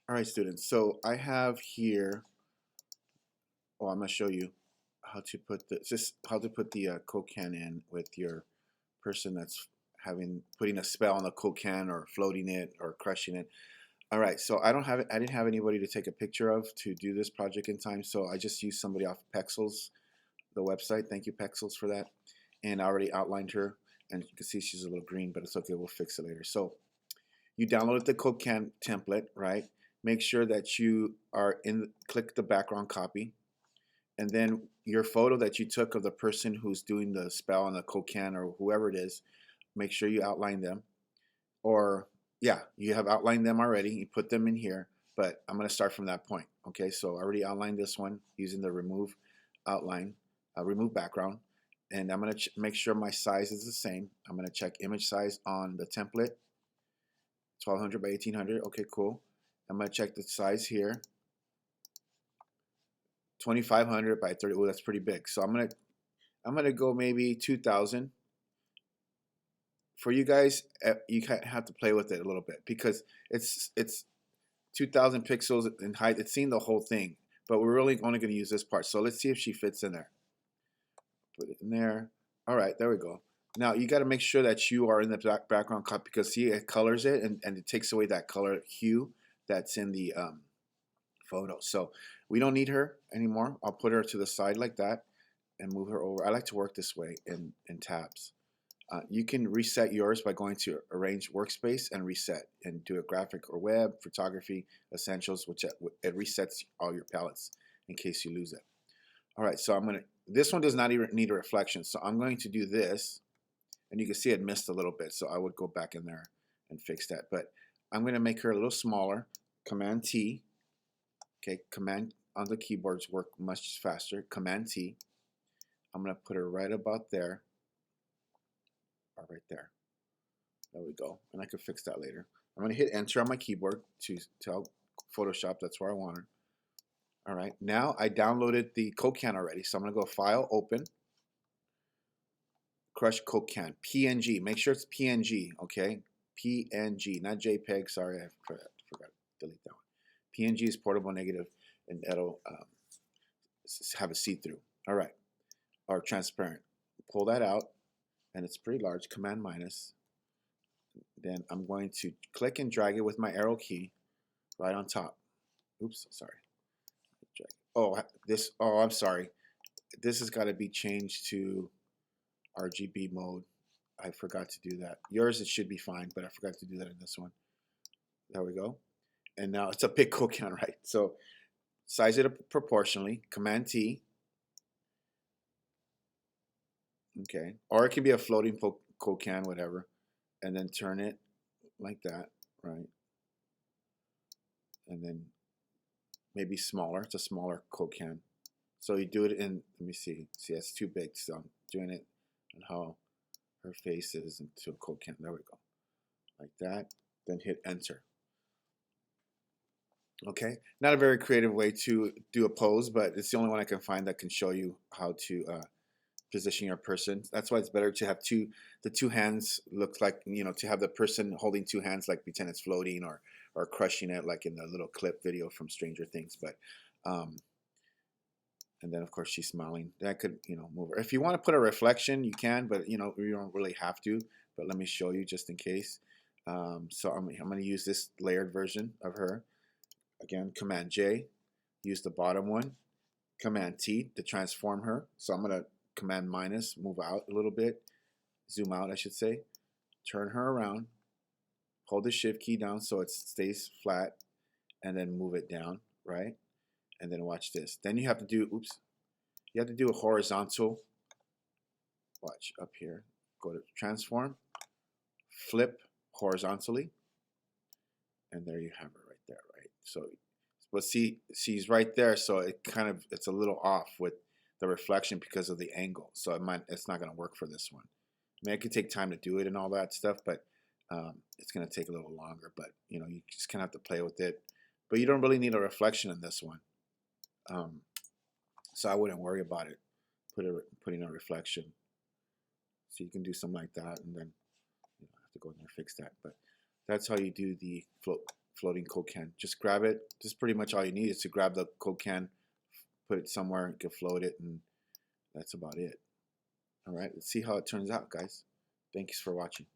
All right, students. So I have here. Oh, I'm gonna show you how to put the just how to put the Coke can in with your person that's putting a spell on the Coke can or floating it or crushing it. All right. So I don't have it. I didn't have anybody to take a picture of to do this project in time. So I just used somebody off Pexels, the website. Thank you, Pexels, for that. And I already outlined her, and you can see she's a little green, but it's okay. We'll fix it later. So you downloaded the Coke can template, right? Make sure that you are in. Click the background copy, and then your photo that you took of the person who's doing the spell on the Coke can or whoever it is. Make sure you outline them, or yeah, you have outlined them already. You put them in here, but I'm going to start from that point. Okay, so I already outlined this one using the remove outline, remove background, and I'm going to make sure my size is the same. I'm going to check image size on the template, 1200 by 1800. Okay, cool. I'm going to check the size here, 2500 by 30. Oh, that's pretty big. So I'm gonna go maybe 2000. For you guys, you have to play with it a little bit because it's 2000 pixels in height. It's seeing the whole thing, but we're really only going to use this part. So let's see if she fits in there. Put it in there. All right, there we go. Now you got to make sure that you are in the background cut because see, it colors it and it takes away that color hue that's in the photo. So we don't need her anymore. I'll put her to the side like that and move her over. I like to work this way in tabs. You can reset yours by going to Arrange Workspace and Reset and do a graphic or web, photography, essentials, which it resets all your palettes in case you lose it. All right, so this one does not even need a reflection. So I'm going to do this, and you can see it missed a little bit. So I would go back in there and fix that. But I'm going to make her a little smaller. Command T. Okay, Command on the keyboards work much faster. Command T. I'm going to put her right about there. Right there. There we go. And I could fix that later. I'm going to hit enter on my keyboard to tell Photoshop that's where I want her. All right. Now I downloaded the Coke can already. So I'm going to go File, Open, Crush Coke can, PNG. Make sure it's PNG, okay? PNG, not JPEG. Sorry, I forgot to delete that one. PNG is portable negative, and it'll have a see-through. All right. Or transparent. Pull that out. And it's pretty large, Command minus. Then I'm going to click and drag it with my arrow key right on top. Oops, sorry. Oh, I'm sorry. This has got to be changed to RGB mode. I forgot to do that. Yours, it should be fine, but I forgot to do that in this one. There we go. And now it's a big Coke can, right? So size it proportionally, Command T. Okay, or it can be a floating Coke can, whatever, and then turn it like that, right? And then maybe smaller. It's a smaller Coke can. So you do it in. Let me see. See, that's too big. So I'm doing it on how her face is into a Coke can. There we go, like that. Then hit enter. Okay, not a very creative way to do a pose, but it's the only one I can find that can show you how to position your person. That's why it's better to have the two hands look like, to have the person holding two hands like pretend it's floating or crushing it like in the little clip video from Stranger Things. But and then of course she's smiling. That could, move her. If you want to put a reflection, you can, but you don't really have to. But let me show you just in case. So I'm going to use this layered version of her. Again, Command J, use the bottom one. Command T to transform her. So I'm going to Command minus, move out a little bit, zoom out, I should say. Turn her around, hold the shift key down so it stays flat, and then move it down, right? And then watch this. Then you have to do, you have to do a horizontal. Watch up here. Go to transform, flip horizontally, and there you have her right there, right? So, but see, she's right there, so it's a little off with the reflection because of the angle. So it's not going to work for this one. I mean, it could take time to do it and all that stuff, but it's going to take a little longer. But you just kind of have to play with it. But you don't really need a reflection in this one, so I wouldn't worry about it. Putting a reflection. So you can do something like that, and then I have to go in there and fix that. But that's how you do the floating Coke can. Just grab it. This is pretty much all you need is to grab the Coke can, put it somewhere, you can float it, and that's about it. All right, let's see how it turns out, guys. Thanks for watching.